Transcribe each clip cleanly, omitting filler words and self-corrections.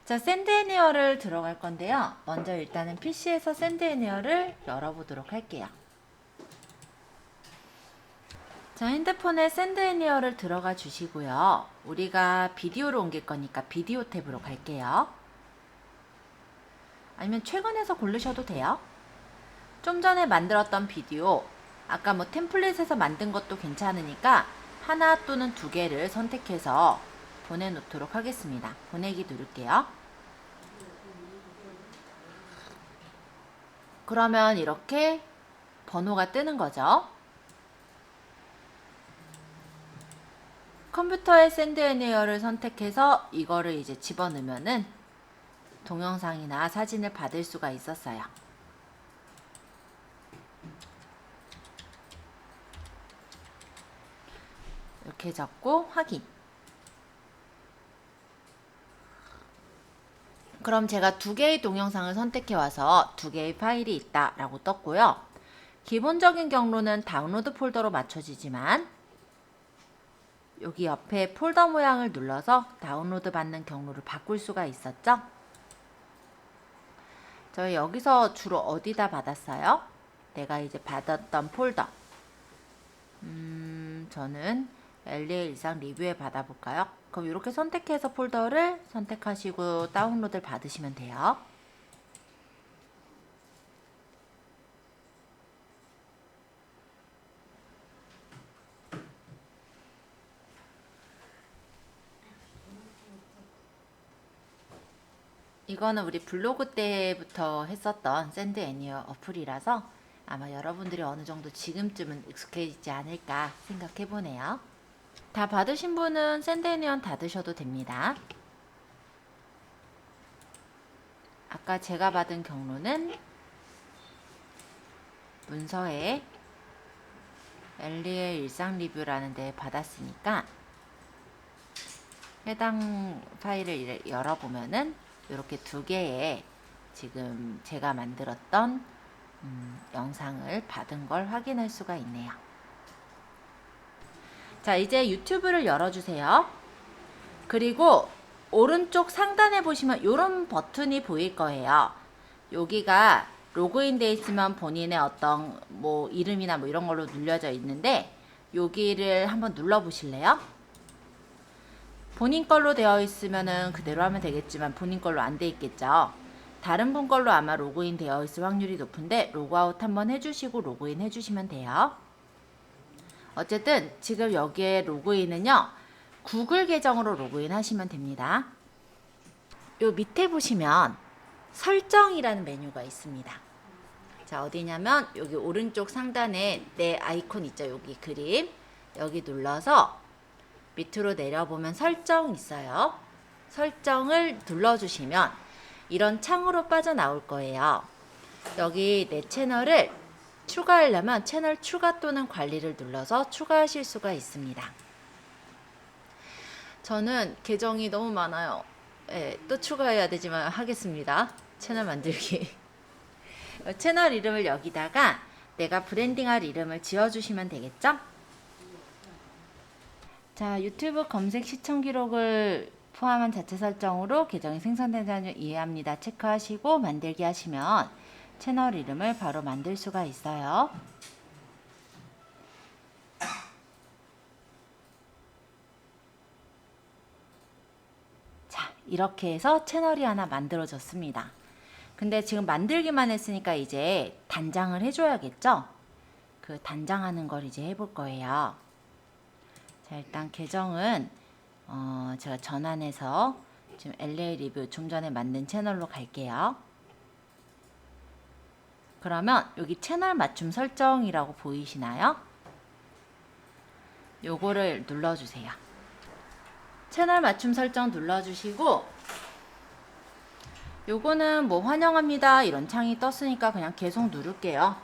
자, 샌드애니어를 들어갈 건데요. 먼저 일단은 PC에서 샌드애니어를 열어보도록 할게요. 자, 핸드폰에 샌드애니어를 들어가 주시고요. 우리가 비디오로 옮길 거니까 비디오 탭으로 갈게요. 아니면 최근에서 고르셔도 돼요. 좀 전에 만들었던 비디오, 아까 뭐 템플릿에서 만든 것도 괜찮으니까 하나 또는 두 개를 선택해서 보내놓도록 하겠습니다. 보내기 누를게요. 그러면 이렇게 번호가 뜨는 거죠. 컴퓨터에 샌드애니어를 선택해서 이거를 이제 집어넣으면은 동영상이나 사진을 받을 수가 있었어요. 이렇게 적고 확인. 그럼 제가 두 개의 동영상을 선택해 와서 두 개의 파일이 있다 라고 떴고요. 기본적인 경로는 다운로드 폴더로 맞춰지지만 여기 옆에 폴더 모양을 눌러서 다운로드 받는 경로를 바꿀 수가 있었죠. 저희 여기서 주로 어디다 받았어요? 내가 이제 받았던 폴더. 저는 LA 일상 리뷰에 받아볼까요? 그럼 이렇게 선택해서 폴더를 선택하시고 다운로드를 받으시면 돼요. 이거는 우리 블로그 때부터 했었던 샌드애니어 어플이라서 아마 여러분들이 어느 정도 지금쯤은 익숙해지지 않을까 생각해보네요. 다 받으신 분은 샌드애니어 닫으셔도 됩니다. 아까 제가 받은 경로는 문서에 엘리의 일상 리뷰라는 데 받았으니까 해당 파일을 열어보면은 이렇게 두 개의 지금 제가 만들었던 영상을 받은 걸 확인할 수가 있네요. 자, 이제 유튜브를 열어주세요. 그리고 오른쪽 상단에 보시면 이런 버튼이 보일 거예요. 여기가 로그인 돼 있으면 본인의 어떤 뭐 이름이나 뭐 이런 걸로 눌려져 있는데 여기를 한번 눌러 보실래요? 본인 걸로 되어 있으면은 그대로 하면 되겠지만 본인 걸로 안 돼 있겠죠. 다른 분 걸로 아마 로그인 되어 있을 확률이 높은데 로그아웃 한번 해주시고 로그인 해주시면 돼요. 어쨌든 지금 여기에 로그인은요, 구글 계정으로 로그인 하시면 됩니다. 요 밑에 보시면 설정이라는 메뉴가 있습니다. 자, 어디냐면 여기 오른쪽 상단에 내 아이콘 있죠. 여기 그림 여기 눌러서 밑으로 내려보면 설정 있어요. 설정을 눌러주시면 이런 창으로 빠져나올 거예요. 여기 내 채널을 추가하려면 채널 추가 또는 관리를 눌러서 추가하실 수가 있습니다. 저는 계정이 너무 많아요. 네, 또 추가해야 되지만 하겠습니다. 채널 만들기. 채널 이름을 여기다가 내가 브랜딩할 이름을 지어주시면 되겠죠? 자, 유튜브 검색 시청 기록을 포함한 자체 설정으로 계정이 생성되는지 이해합니다. 체크하시고 만들기 하시면 채널 이름을 바로 만들 수가 있어요. 자, 이렇게 해서 채널이 하나 만들어졌습니다. 근데 지금 만들기만 했으니까 이제 단장을 해줘야겠죠? 그 단장하는 걸 이제 해볼 거예요. 자, 일단 계정은 제가 전환해서 지금 LA 리뷰 좀 전에 만든 채널로 갈게요. 그러면 여기 채널 맞춤 설정이라고 보이시나요? 요거를 눌러주세요. 채널 맞춤 설정 눌러주시고 요거는 뭐 환영합니다 이런 창이 떴으니까 그냥 계속 누를게요.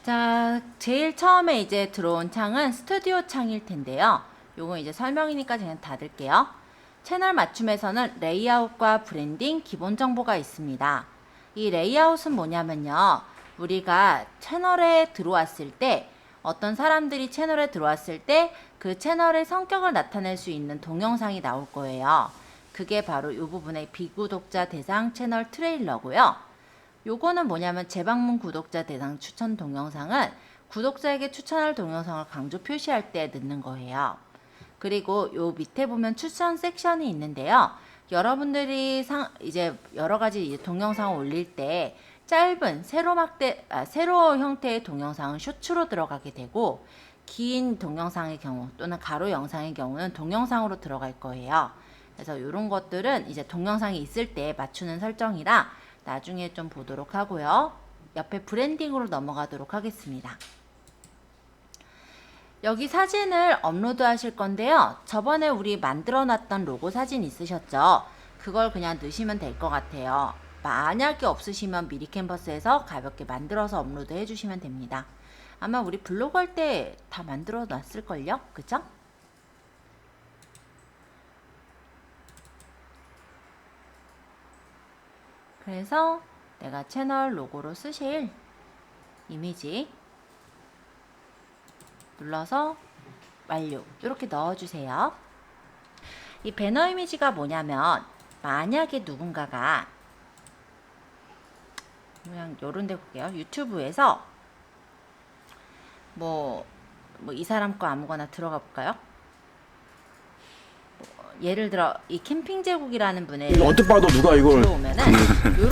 자, 제일 처음에 이제 들어온 창은 스튜디오 창일 텐데요. 요거 이제 설명이니까 그냥 닫을게요. 채널 맞춤에서는 레이아웃과 브랜딩 기본 정보가 있습니다. 이 레이아웃은 뭐냐면요, 우리가 채널에 들어왔을 때 어떤 사람들이 채널에 들어왔을 때 그 채널의 성격을 나타낼 수 있는 동영상이 나올 거예요. 그게 바로 이 부분의 비구독자 대상 채널 트레일러고요. 요거는 뭐냐면 재방문 구독자 대상 추천 동영상은 구독자에게 추천할 동영상을 강조 표시할 때 넣는 거예요. 그리고 요 밑에 보면 추천 섹션이 있는데요. 여러분들이 이제 여러 가지 동영상을 올릴 때 짧은 세로 형태의 동영상은 쇼츠로 들어가게 되고, 긴 동영상의 경우 또는 가로 영상의 경우는 동영상으로 들어갈 거예요. 그래서 이런 것들은 이제 동영상이 있을 때 맞추는 설정이라 나중에 좀 보도록 하고요. 옆에 브랜딩으로 넘어가도록 하겠습니다. 여기 사진을 업로드 하실 건데요. 저번에 우리 만들어 놨던 로고 사진 있으셨죠? 그걸 그냥 넣으시면 될 것 같아요. 만약에 없으시면 미리 캔버스에서 가볍게 만들어서 업로드 해주시면 됩니다. 아마 우리 블로그 할 때 다 만들어 놨을걸요? 그쵸? 그래서 내가 채널 로고로 쓰실 이미지 눌러서 완료 이렇게 넣어주세요. 이 배너 이미지가 뭐냐면, 만약에 누군가가 그냥 요런 데 볼게요. 유튜브에서 뭐 이 사람 거 아무거나 들어가 볼까요? 예를 들어 이 캠핑 제국이라는 분의 이거 언뜻 봐도 누가 이걸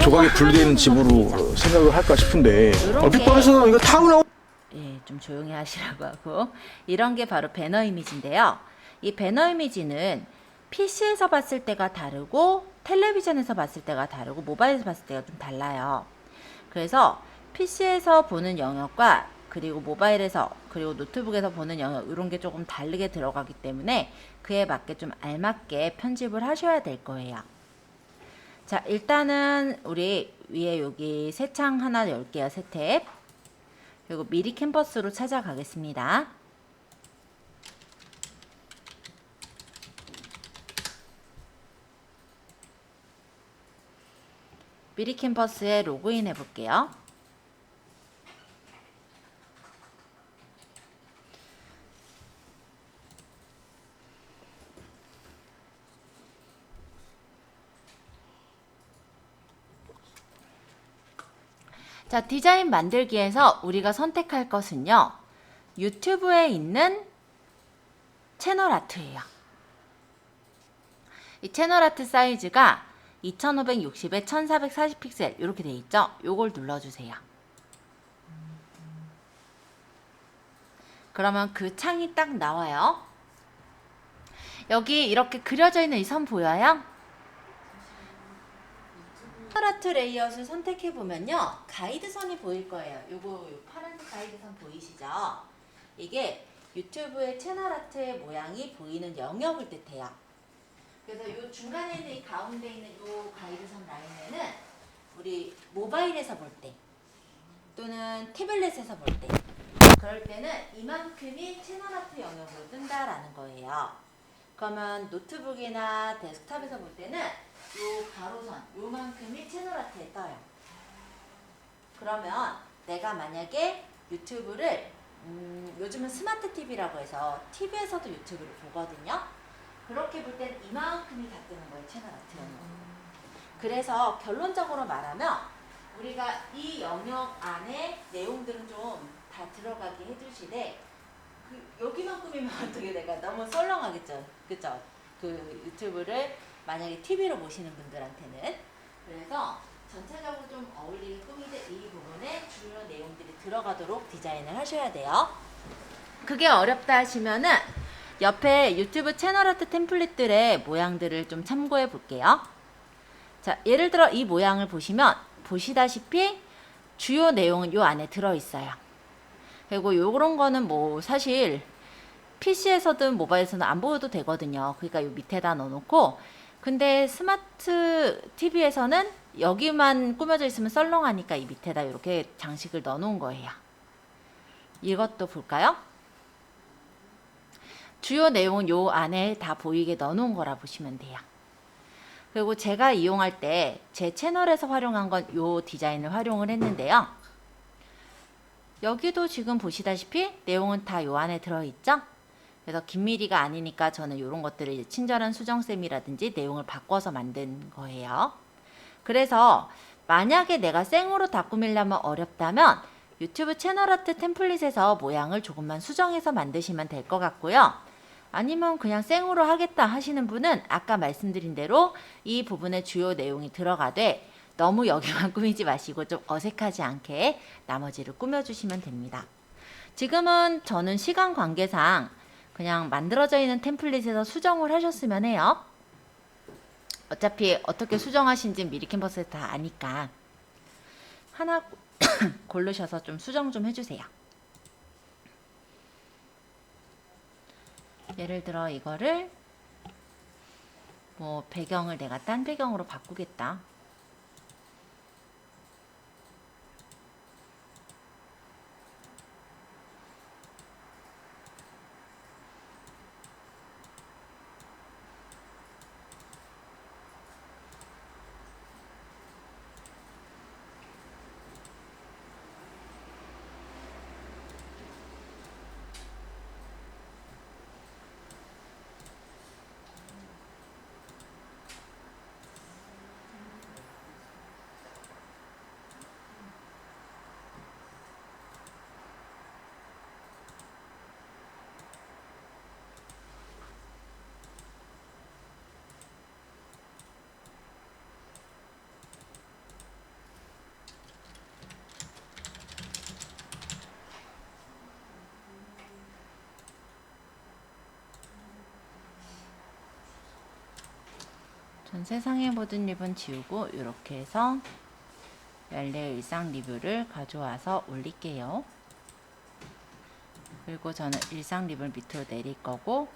조각에 분리되는 집으로 생각을 할까 싶은데 얼핏 봐서 이거 타운하우스. 예, 좀 조용히 하시라고 하고, 이런 게 바로 배너 이미지인데요. 이 배너 이미지는 PC에서 봤을 때가 다르고 텔레비전에서 봤을 때가 다르고 모바일에서 봤을 때가 좀 달라요. 그래서 PC에서 보는 영역과 그리고 모바일에서 그리고 노트북에서 보는 영역, 이런 게 조금 다르게 들어가기 때문에 그에 맞게 좀 알맞게 편집을 하셔야 될 거예요. 자, 일단은 우리 위에 여기 새 창 하나 열게요. 새 탭. 그리고 미리 캔버스로 찾아가겠습니다. 미리 캔버스에 로그인 해볼게요. 자, 디자인 만들기에서 우리가 선택할 것은요, 유튜브에 있는 채널 아트예요. 이 채널 아트 사이즈가 2560에 1440 픽셀 이렇게 돼 있죠? 요걸 눌러주세요. 그러면 그 창이 딱 나와요. 여기 이렇게 그려져 있는 이 선 보여요? 채널 아트 레이아웃을 선택해 보면요, 가이드선이 보일 거예요. 요거 파란색 가이드선 보이시죠? 이게 유튜브의 채널 아트의 모양이 보이는 영역을 뜻해요. 그래서 요 중간에 있는 이 가운데 있는 요 가이드선 라인에는 우리 모바일에서 볼 때 또는 태블릿에서 볼 때, 그럴 때는 이만큼이 채널 아트 영역으로 뜬다라는 거예요. 그러면 노트북이나 데스크탑에서 볼 때는 요 가로선 요만큼이 채널 아트에 떠요. 그러면 내가 만약에 유튜브를 요즘은 스마트 TV라고 해서 TV에서도 유튜브를 보거든요. 그렇게 볼 땐 이만큼이 다 뜨는 거예요. 채널 아트 영역. 그래서 결론적으로 말하면 우리가 이 영역 안에 내용들은 좀 다 들어가게 해주시되, 여기만 꾸미면 어떻게 내가 너무 썰렁하겠죠. 그쵸? 그 유튜브를 만약에 TV로 보시는 분들한테는. 그래서 전체적으로 좀 어울리게 꾸미되 이 부분에 주요 내용들이 들어가도록 디자인을 하셔야 돼요. 그게 어렵다 하시면은 옆에 유튜브 채널 아트 템플릿들의 모양들을 좀 참고해 볼게요. 자, 예를 들어 이 모양을 보시면 보시다시피 주요 내용은 요 안에 들어 있어요. 그리고 요런 거는 뭐 사실 PC에서든 모바일에서는 안 보여도 되거든요. 그러니까 요 밑에다 넣어놓고, 근데 스마트 TV에서는 여기만 꾸며져 있으면 썰렁하니까 이 밑에다 이렇게 장식을 넣어놓은 거예요. 이것도 볼까요? 주요 내용은 요 안에 다 보이게 넣어놓은 거라 보시면 돼요. 그리고 제가 이용할 때 제 채널에서 활용한 건 요 디자인을 활용을 했는데요. 여기도 지금 보시다시피 내용은 다 요 안에 들어있죠? 그래서 긴밀이가 아니니까 저는 이런 것들을 이제 친절한 수정쌤이라든지 내용을 바꿔서 만든 거예요. 그래서 만약에 내가 생으로 다 꾸미려면 어렵다면 유튜브 채널 아트 템플릿에서 모양을 조금만 수정해서 만드시면 될 것 같고요. 아니면 그냥 생으로 하겠다 하시는 분은 아까 말씀드린 대로 이 부분에 주요 내용이 들어가되 너무 여기만 꾸미지 마시고 좀 어색하지 않게 나머지를 꾸며주시면 됩니다. 지금은 저는 시간 관계상 그냥 만들어져 있는 템플릿에서 수정을 하셨으면 해요. 어차피 어떻게 수정하신지 미리 캔버스에 다 아니까 하나 고르셔서 좀 수정 좀 해주세요. 예를 들어 이거를 뭐 배경을 내가 딴 배경으로 바꾸겠다. 전 세상의 모든 립은 지우고 이렇게 해서 랠레 일상 리뷰를 가져와서 올릴게요. 그리고 저는 일상 립을 밑으로 내릴 거고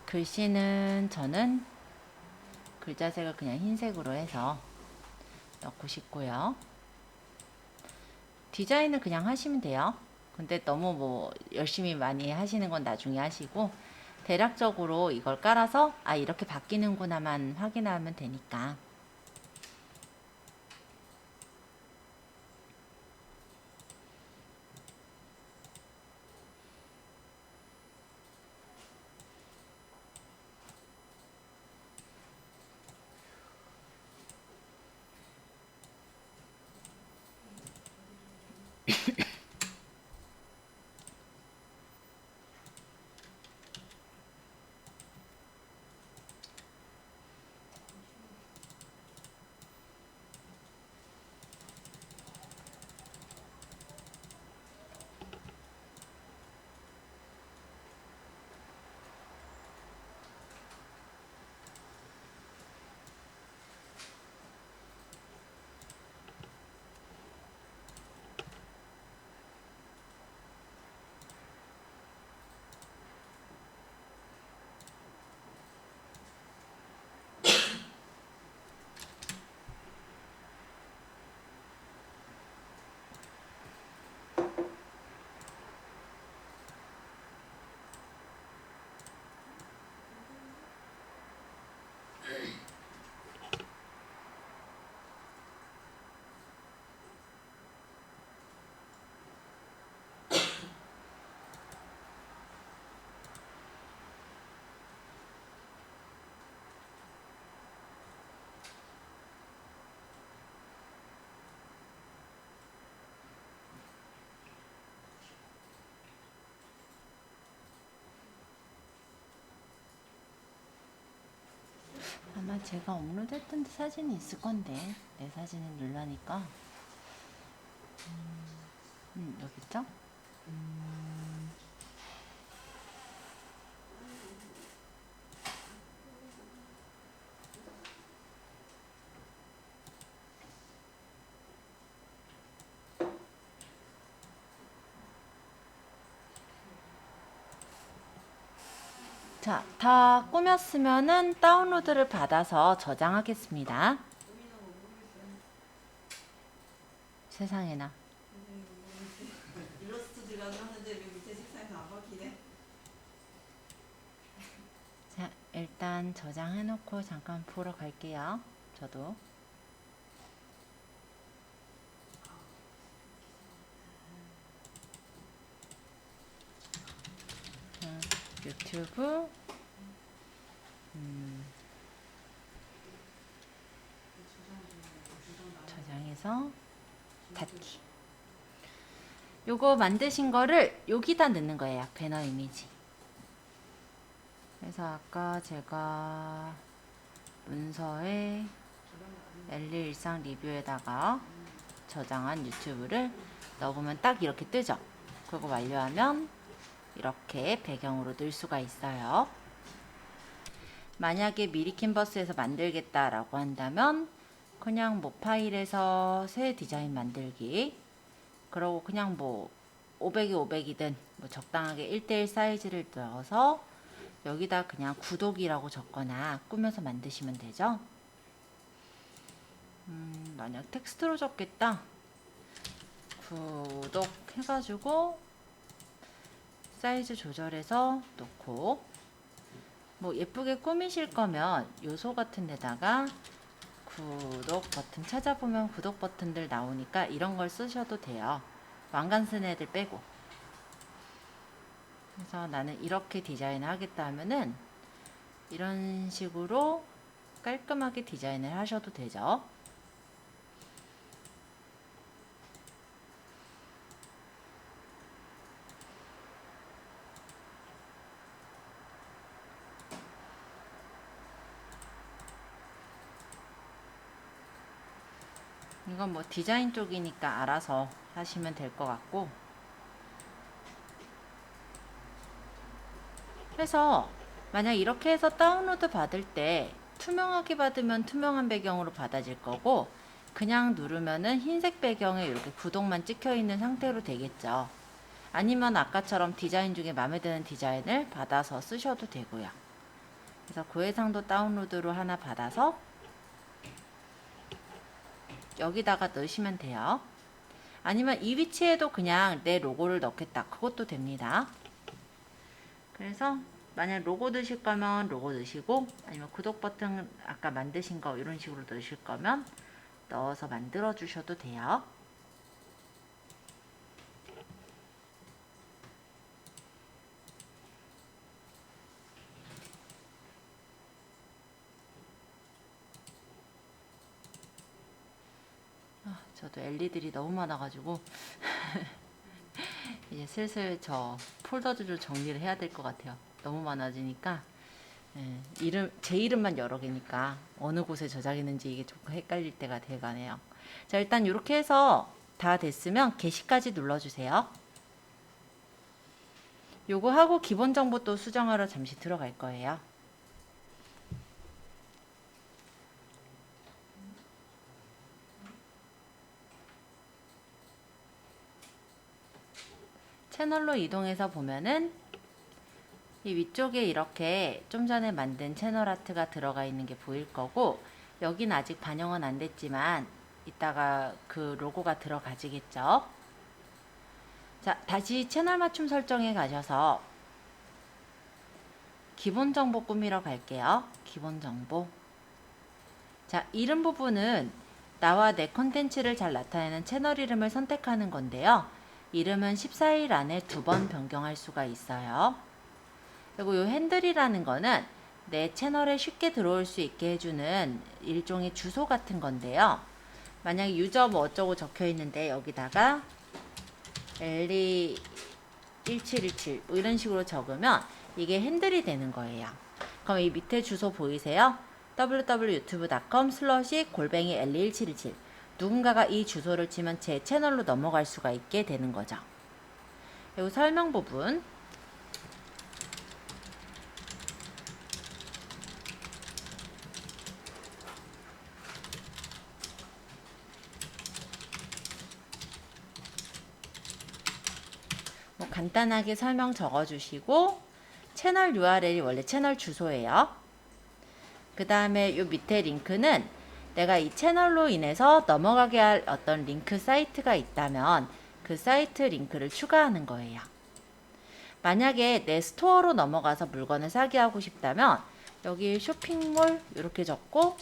글씨는 저는 글자색을 그냥 흰색으로 해서 넣고 싶고요. 디자인은 그냥 하시면 돼요. 근데 너무 뭐 열심히 많이 하시는 건 나중에 하시고 대략적으로 이걸 깔아서 아 이렇게 바뀌는구나만 확인하면 되니까. 아마 제가 업로드했던 사진이 있을 건데 내 사진을 누르니까 여기 있죠? 자, 다 꾸몄으면은 다운로드를 받아서 저장하겠습니다. 세상에나. 일러스트 들어가서 하는데 왜 밑에 색상이 안 바뀌네? 자, 일단 저장해놓고 잠깐 보러 갈게요. 저도. 유튜브 저장해서 닫기. 요거 만드신 거를 여기다 넣는 거예요. 배너 이미지. 그래서 아까 제가 문서에 엘리 일상 리뷰에다가 저장한 유튜브를 넣으면 딱 이렇게 뜨죠. 그리고 완료하면 이렇게 배경으로 넣을 수가 있어요. 만약에 미리 캔버스에서 만들겠다라고 한다면 그냥 뭐 파일에서 새 디자인 만들기, 그러고 그냥 뭐 500이 500이든 뭐 적당하게 1:1 사이즈를 넣어서 여기다 그냥 구독이라고 적거나 꾸며서 만드시면 되죠. 만약 텍스트로 적겠다, 구독 해가지고 사이즈 조절해서 놓고, 뭐 예쁘게 꾸미실 거면 요소 같은 데다가 구독 버튼 찾아보면 구독 버튼들 나오니까 이런 걸 쓰셔도 돼요. 왕관 쓰는 애들 빼고. 그래서 나는 이렇게 디자인을 하겠다 하면은 이런 식으로 깔끔하게 디자인을 하셔도 되죠. 이건 뭐 디자인 쪽이니까 알아서 하시면 될 것 같고, 그래서 만약 이렇게 해서 다운로드 받을 때 투명하게 받으면 투명한 배경으로 받아질 거고, 그냥 누르면은 흰색 배경에 이렇게 구독만 찍혀 있는 상태로 되겠죠. 아니면 아까처럼 디자인 중에 마음에 드는 디자인을 받아서 쓰셔도 되고요. 그래서 고해상도 다운로드로 하나 받아서 여기다가 넣으시면 돼요. 아니면 이 위치에도 그냥 내 로고를 넣겠다, 그것도 됩니다. 그래서 만약 로고 넣으실 거면 로고 넣으시고, 아니면 구독 버튼 아까 만드신 거 이런 식으로 넣으실 거면 넣어서 만들어 주셔도 돼요. 저도 엘리들이 너무 많아가지고 이제 슬슬 저 폴더들을 정리를 해야 될 것 같아요. 너무 많아지니까. 제 이름만 여러 개니까 어느 곳에 저장했는지 이게 조금 헷갈릴 때가 돼가네요. 자, 일단 이렇게 해서 다 됐으면 게시까지 눌러주세요. 요거 하고 기본 정보 또 수정하러 잠시 들어갈 거예요. 채널로 이동해서 보면은 이 위쪽에 이렇게 좀 전에 만든 채널 아트가 들어가 있는 게 보일 거고, 여긴 아직 반영은 안 됐지만 이따가 그 로고가 들어가지겠죠. 자, 다시 채널 맞춤 설정에 가셔서 기본 정보 꾸미러 갈게요. 기본 정보. 자, 이름 부분은 나와 내 컨텐츠를 잘 나타내는 채널 이름을 선택하는 건데요. 이름은 14일 안에 2번 변경할 수가 있어요. 그리고 이 핸들이라는 거는 내 채널에 쉽게 들어올 수 있게 해주는 일종의 주소 같은 건데요. 만약에 유저 뭐 어쩌고 적혀 있는데 여기다가 엘리1717 뭐 이런 식으로 적으면 이게 핸들이 되는 거예요. 그럼 이 밑에 주소 보이세요? www.youtube.com/엘리1717 누군가가 이 주소를 치면 제 채널로 넘어갈 수가 있게 되는 거죠. 그리고 설명 부분. 뭐 간단하게 설명 적어주시고, 채널 URL이 원래 채널 주소예요. 그 다음에 요 밑에 링크는 내가 이 채널로 인해서 넘어가게 할 어떤 링크 사이트가 있다면 그 사이트 링크를 추가하는 거예요. 만약에 내 스토어로 넘어가서 물건을 사게 하고 싶다면 여기 쇼핑몰 이렇게 적고,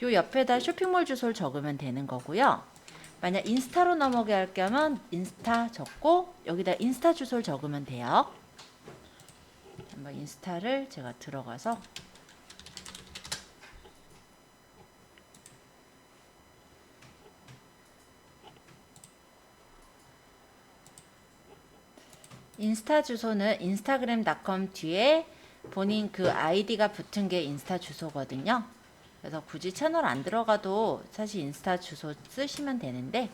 요 옆에다 쇼핑몰 주소를 적으면 되는 거고요. 만약 인스타로 넘어게 할 거면 인스타 적고 여기다 인스타 주소를 적으면 돼요. 한번 인스타를 제가 들어가서 인스타 주소는 instagram.com 뒤에 본인 그 아이디가 붙은 게 인스타 주소거든요. 그래서 굳이 채널 안 들어가도 사실 인스타 주소 쓰시면 되는데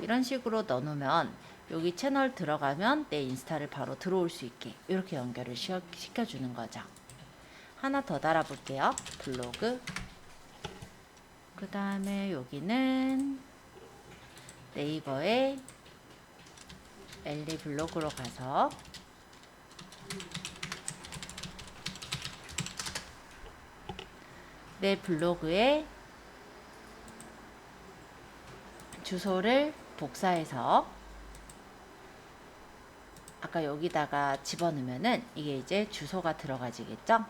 이런 식으로 넣어놓으면 여기 채널 들어가면 내 인스타를 바로 들어올 수 있게 이렇게 연결을 시켜주는 거죠. 하나 더 달아볼게요. 블로그. 그 다음에 여기는 네이버에 엘리 블로그로 가서 내 블로그에 주소를 복사해서 아까 여기다가 집어넣으면은 이게 이제 주소가 들어가지겠죠?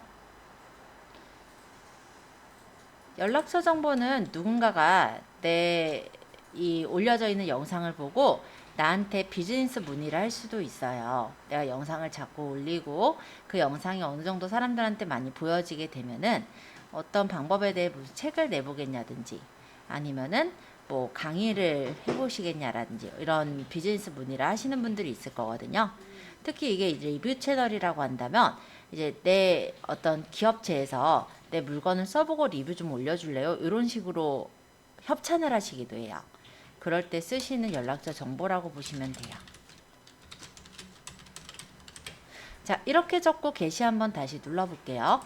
연락처 정보는 누군가가 내 이 올려져 있는 영상을 보고 나한테 비즈니스 문의를 할 수도 있어요. 내가 영상을 자꾸 올리고 그 영상이 어느 정도 사람들한테 많이 보여지게 되면은 어떤 방법에 대해 무슨 책을 내보겠냐든지 아니면은 뭐 강의를 해보시겠냐라든지 이런 비즈니스 문의를 하시는 분들이 있을 거거든요. 특히 이게 이제 리뷰 채널이라고 한다면 이제 내 어떤 기업체에서 내 물건을 써보고 리뷰 좀 올려줄래요? 이런 식으로 협찬을 하시기도 해요. 그럴 때 쓰시는 연락처 정보라고 보시면 돼요. 자, 이렇게 적고 게시 한번 다시 눌러볼게요.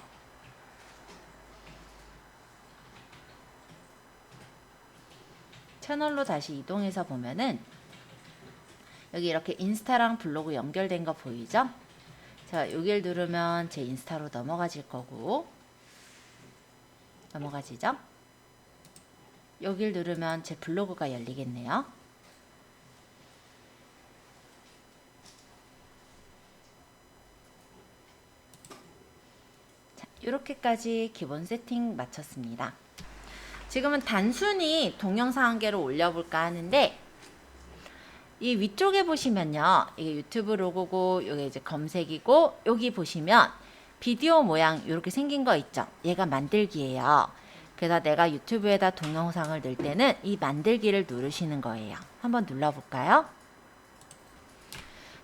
채널로 다시 이동해서 보면은 여기 이렇게 인스타랑 블로그 연결된 거 보이죠? 자, 여기를 누르면 제 인스타로 넘어가질 거고 넘어가지죠? 여길 누르면 제 블로그가 열리겠네요. 자, 이렇게까지 기본 세팅 마쳤습니다. 지금은 단순히 동영상 한 개를 올려볼까 하는데 이 위쪽에 보시면요. 이게 유튜브 로고고 이게 이제 검색이고 여기 보시면 비디오 모양 이렇게 생긴 거 있죠. 얘가 만들기예요. 그래서 내가 유튜브에다 동영상을 넣을 때는 이 만들기를 누르시는 거예요. 한번 눌러볼까요?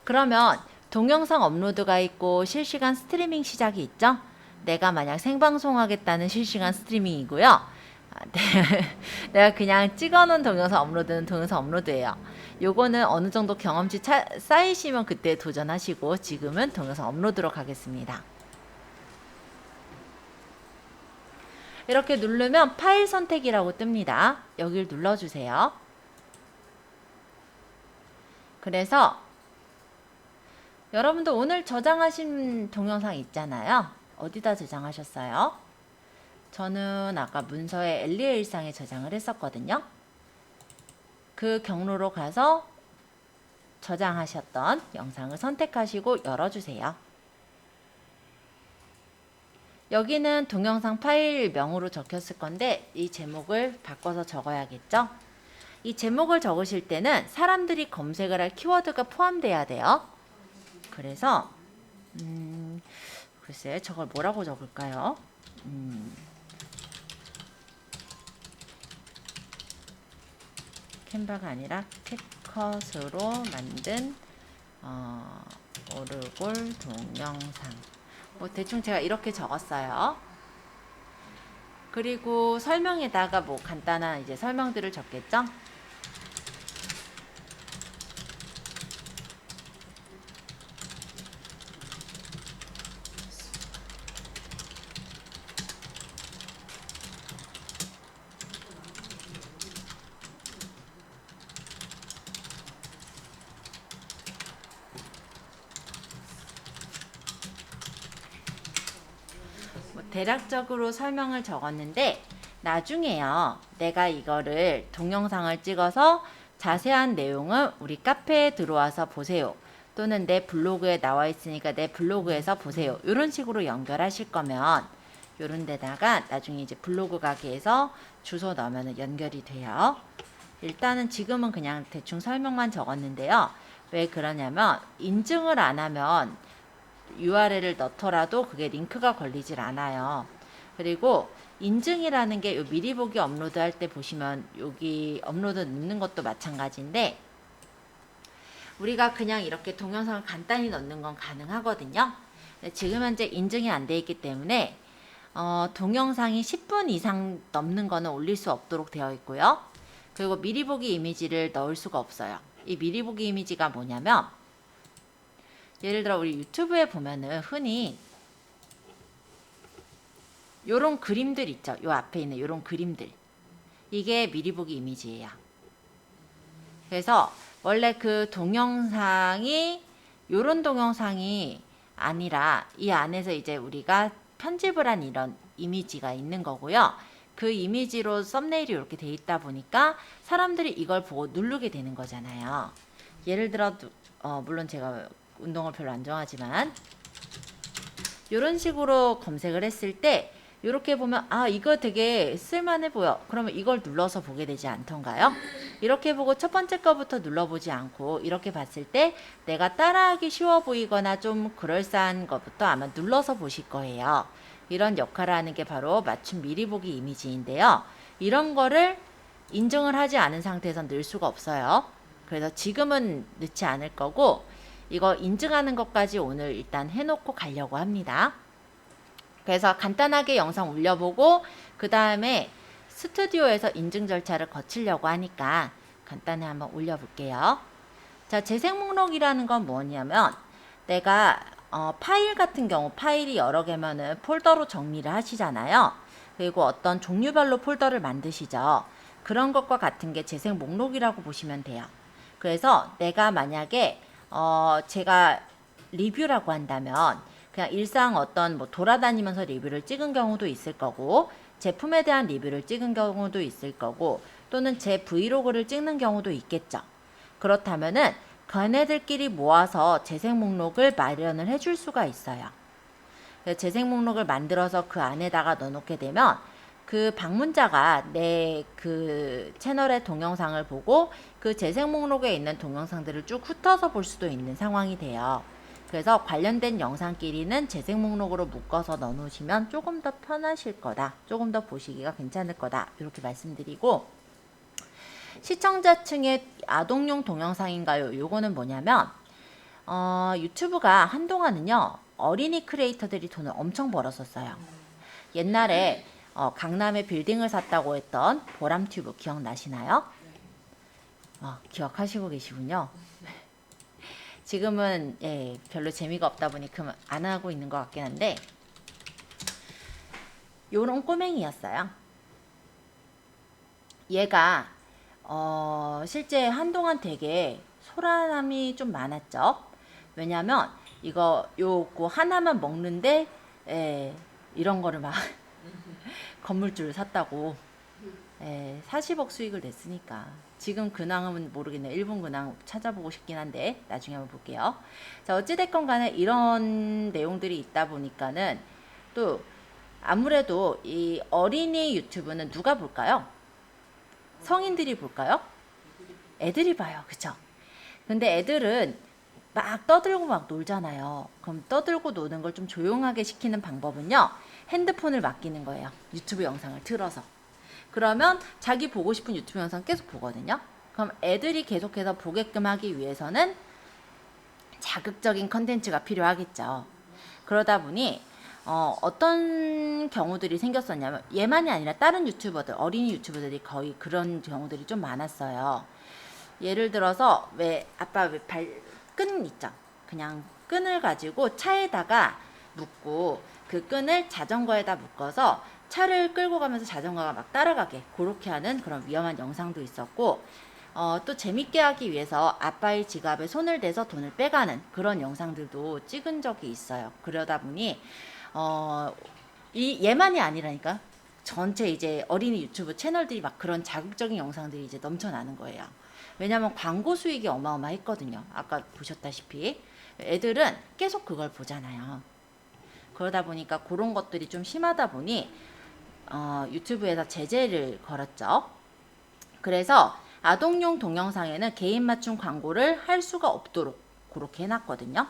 그러면 동영상 업로드가 있고 실시간 스트리밍 시작이 있죠? 내가 만약 생방송하겠다는 실시간 스트리밍이고요. 내가 그냥 찍어놓은 동영상 업로드는 동영상 업로드예요. 요거는 어느 정도 경험치 쌓이시면 그때 도전하시고 지금은 동영상 업로드로 가겠습니다. 이렇게 누르면 파일 선택이라고 뜹니다. 여길 눌러주세요. 그래서 여러분도 오늘 저장하신 동영상 있잖아요. 어디다 저장하셨어요? 저는 아까 문서에 엘리의 일상에 저장을 했었거든요. 그 경로로 가서 저장하셨던 영상을 선택하시고 열어주세요. 여기는 동영상 파일명으로 적혔을 건데 이 제목을 바꿔서 적어야겠죠? 이 제목을 적으실 때는 사람들이 검색을 할 키워드가 포함돼야 돼요. 그래서 글쎄 저걸 뭐라고 적을까요? 캔바가 아니라 캡컷으로 만든 오르골 동영상 뭐 대충 제가 이렇게 적었어요. 그리고 설명에다가 뭐 간단한 이제 설명들을 적겠죠? 대략적으로 설명을 적었는데 나중에요. 내가 이거를 동영상을 찍어서 자세한 내용은 우리 카페에 들어와서 보세요. 또는 내 블로그에 나와 있으니까 내 블로그에서 보세요. 이런 식으로 연결하실 거면 이런 데다가 나중에 이제 블로그 가게에서 주소 넣으면 연결이 돼요. 일단은 지금은 그냥 대충 설명만 적었는데요. 왜 그러냐면 인증을 안 하면 URL을 넣더라도 그게 링크가 걸리질 않아요. 그리고 인증이라는 게 요 미리 보기 업로드 할 때 보시면 여기 업로드 넣는 것도 마찬가지인데 우리가 그냥 이렇게 동영상을 간단히 넣는 건 가능하거든요. 근데 지금 현재 인증이 안 돼 있기 때문에 동영상이 10분 이상 넘는 거는 올릴 수 없도록 되어 있고요. 그리고 미리 보기 이미지를 넣을 수가 없어요. 이 미리 보기 이미지가 뭐냐면 예를 들어 우리 유튜브에 보면은 흔히 요런 그림들 있죠. 요 앞에 있는 요런 그림들. 이게 미리 보기 이미지예요. 그래서 원래 그 동영상이 요런 동영상이 아니라 이 안에서 이제 우리가 편집을 한 이런 이미지가 있는 거고요. 그 이미지로 썸네일이 이렇게 돼 있다 보니까 사람들이 이걸 보고 누르게 되는 거잖아요. 예를 들어 물론 제가 운동을 별로 안 좋아하지만 이런 식으로 검색을 했을 때 이렇게 보면 아 이거 되게 쓸만해 보여. 그러면 이걸 눌러서 보게 되지 않던가요? 이렇게 보고 첫 번째 거부터 눌러보지 않고 이렇게 봤을 때 내가 따라하기 쉬워 보이거나 좀 그럴싸한 것부터 아마 눌러서 보실 거예요. 이런 역할을 하는 게 바로 맞춤 미리 보기 이미지인데요. 이런 거를 인증을 하지 않은 상태에서 넣을 수가 없어요. 그래서 지금은 넣지 않을 거고 이거 인증하는 것까지 오늘 일단 해놓고 가려고 합니다. 그래서 간단하게 영상 올려보고 그 다음에 스튜디오에서 인증 절차를 거치려고 하니까 간단히 한번 올려볼게요. 자, 재생 목록이라는 건 뭐냐면 내가 파일 같은 경우 파일이 여러 개면은 폴더로 정리를 하시잖아요. 그리고 어떤 종류별로 폴더를 만드시죠. 그런 것과 같은 게 재생 목록이라고 보시면 돼요. 그래서 내가 만약에 제가 리뷰라고 한다면 그냥 일상 어떤 뭐 돌아다니면서 리뷰를 찍은 경우도 있을 거고 제품에 대한 리뷰를 찍은 경우도 있을 거고 또는 제 브이로그를 찍는 경우도 있겠죠. 그렇다면은 걔네들끼리 모아서 재생 목록을 마련을 해줄 수가 있어요. 그래서 재생 목록을 만들어서 그 안에다가 넣어놓게 되면 그 방문자가 내 그 채널의 동영상을 보고 그 재생 목록에 있는 동영상들을 쭉 훑어서 볼 수도 있는 상황이 돼요. 그래서 관련된 영상끼리는 재생 목록으로 묶어서 넣어놓으시면 조금 더 편하실 거다. 조금 더 보시기가 괜찮을 거다. 이렇게 말씀드리고 시청자층의 아동용 동영상인가요? 요거는 뭐냐면 유튜브가 한동안은요 어린이 크리에이터들이 돈을 엄청 벌었었어요. 옛날에 강남에 빌딩을 샀다고 했던 보람튜브 기억나시나요? 기억하시고 계시군요. 지금은 별로 재미가 없다 보니 안 하고 있는 것 같긴 한데 요런 꼬맹이였어요. 얘가 실제 한동안 되게 소란함이 좀 많았죠. 왜냐면 요거 하나만 먹는데 이런 거를 막 건물주를 샀다고 40억 수익을 냈으니까 지금 근황은 모르겠네요. 일본 근황 찾아보고 싶긴 한데 나중에 한번 볼게요. 자, 어찌됐건 간에 이런 내용들이 있다 보니까는 또 아무래도 이 어린이 유튜브는 누가 볼까요? 성인들이 볼까요? 애들이 봐요. 그쵸? 근데 애들은 막 떠들고 막 놀잖아요. 그럼 떠들고 노는 걸 좀 조용하게 시키는 방법은요. 핸드폰을 맡기는 거예요. 유튜브 영상을 틀어서. 그러면 자기 보고 싶은 유튜브 영상 계속 보거든요. 그럼 애들이 계속해서 보게끔 하기 위해서는 자극적인 컨텐츠가 필요하겠죠. 그러다 보니 어떤 경우들이 생겼었냐면 얘만이 아니라 다른 유튜버들, 어린이 유튜버들이 거의 그런 경우들이 좀 많았어요. 예를 들어서 아빠 끈 있죠. 그냥 끈을 가지고 차에다가 묶고 그 끈을 자전거에다 묶어서 차를 끌고 가면서 자전거가 막 따라가게 그렇게 하는 그런 위험한 영상도 있었고 또 재밌게 하기 위해서 아빠의 지갑에 손을 대서 돈을 빼가는 그런 영상들도 찍은 적이 있어요. 그러다 보니 얘만이 아니라니까 전체 이제 어린이 유튜브 채널들이 막 그런 자극적인 영상들이 이제 넘쳐나는 거예요. 왜냐면 광고 수익이 어마어마했거든요. 아까 보셨다시피 애들은 계속 그걸 보잖아요. 그러다 보니까 그런 것들이 좀 심하다 보니 유튜브에서 제재를 걸었죠. 그래서 아동용 동영상에는 개인 맞춤 광고를 할 수가 없도록 그렇게 해놨거든요.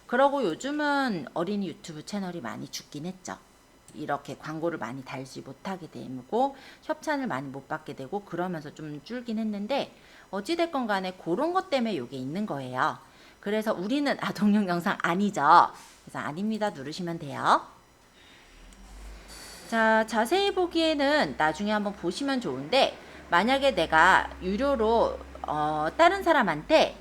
그러고 요즘은 어린이 유튜브 채널이 많이 죽긴 했죠. 이렇게 광고를 많이 달지 못하게 되고 협찬을 많이 못 받게 되고 그러면서 좀 줄긴 했는데 어찌됐건 간에 그런 것 때문에 이게 있는 거예요. 그래서 우리는 아동용 영상 아니죠. 그래서 아닙니다 누르시면 돼요. 자, 자세히 보기에는 나중에 한번 보시면 좋은데 만약에 내가 유료로 다른 사람한테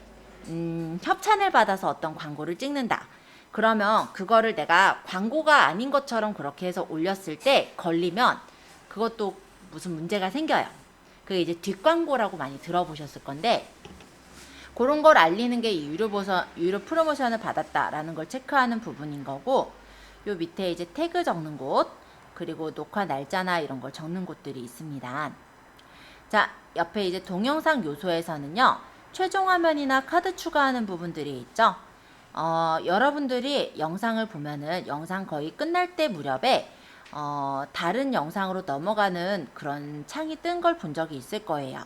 협찬을 받아서 어떤 광고를 찍는다. 그러면 그거를 내가 광고가 아닌 것처럼 그렇게 해서 올렸을 때 걸리면 그것도 무슨 문제가 생겨요. 그게 이제 뒷광고라고 많이 들어보셨을 건데 그런 걸 알리는 게 이 유료 프로모션을 받았다라는 걸 체크하는 부분인 거고 요 밑에 이제 태그 적는 곳 그리고 녹화 날짜나 이런 걸 적는 곳들이 있습니다. 자, 옆에 이제 동영상 요소에서는요. 최종 화면이나 카드 추가하는 부분들이 있죠. 여러분들이 영상을 보면은 영상 거의 끝날 때 무렵에 다른 영상으로 넘어가는 그런 창이 뜬 걸 본 적이 있을 거예요.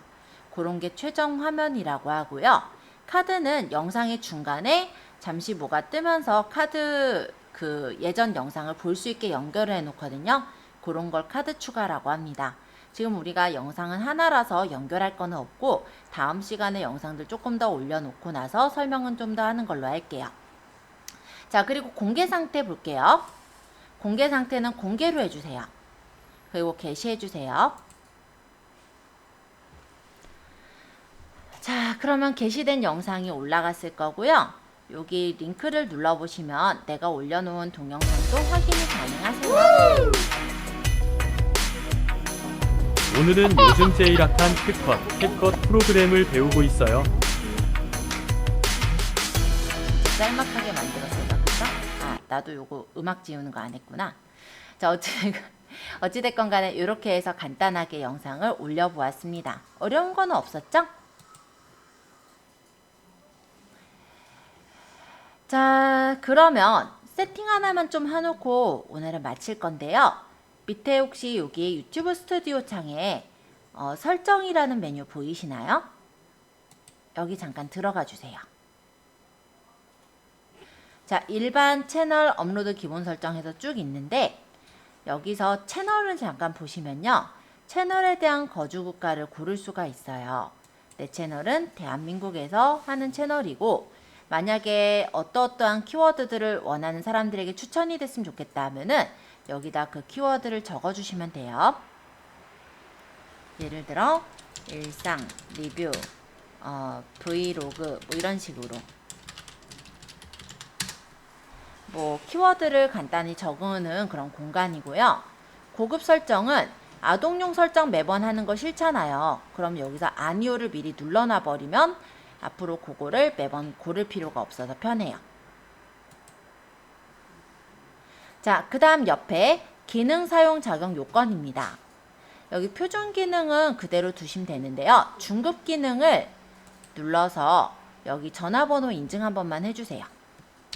그런 게 최종 화면이라고 하고요. 카드는 영상의 중간에 잠시 뭐가 뜨면서 카드 그 예전 영상을 볼 수 있게 연결을 해 놓거든요. 그런 걸 카드 추가라고 합니다. 지금 우리가 영상은 하나라서 연결할 거는 없고 다음 시간에 영상들 조금 더 올려놓고 나서 설명은 좀 더 하는 걸로 할게요. 자, 그리고 공개 상태 볼게요. 공개 상태는 공개로 해주세요. 그리고 게시해주세요. 자, 그러면 게시된 영상이 올라갔을 거고요. 여기 링크를 눌러보시면 내가 올려놓은 동영상도 확인이 가능하세요. 오늘은 요즘 제일 핫한 캡컷 프로그램을 배우고 있어요. 짤막하게 만들었어요. 그쵸? 아, 나도 요거 음악 지우는 거 안 했구나. 자, 어찌됐건 간에 이렇게 해서 간단하게 영상을 올려보았습니다. 어려운 거는 없었죠? 자, 그러면 세팅 하나만 좀 해놓고 오늘은 마칠 건데요. 밑에 혹시 여기 유튜브 스튜디오 창에 설정이라는 메뉴 보이시나요? 여기 잠깐 들어가 주세요. 자, 일반 채널 업로드 기본 설정해서 쭉 있는데 여기서 채널을 잠깐 보시면요. 채널에 대한 거주 국가를 고를 수가 있어요. 내 채널은 대한민국에서 하는 채널이고 만약에 어떠한 키워드들을 원하는 사람들에게 추천이 됐으면 좋겠다 하면은 여기다 그 키워드를 적어주시면 돼요. 예를 들어 일상, 리뷰, 브이로그 뭐 이런 식으로 뭐 키워드를 간단히 적으는 그런 공간이고요. 고급 설정은 아동용 설정 매번 하는 거 싫잖아요. 그럼 여기서 아니오를 미리 눌러놔 버리면 앞으로 그거를 매번 고를 필요가 없어서 편해요. 자, 그 다음 옆에 기능 사용 자격 요건입니다. 여기 표준 기능은 그대로 두시면 되는데요. 중급 기능을 눌러서 여기 전화번호 인증 한 번만 해주세요.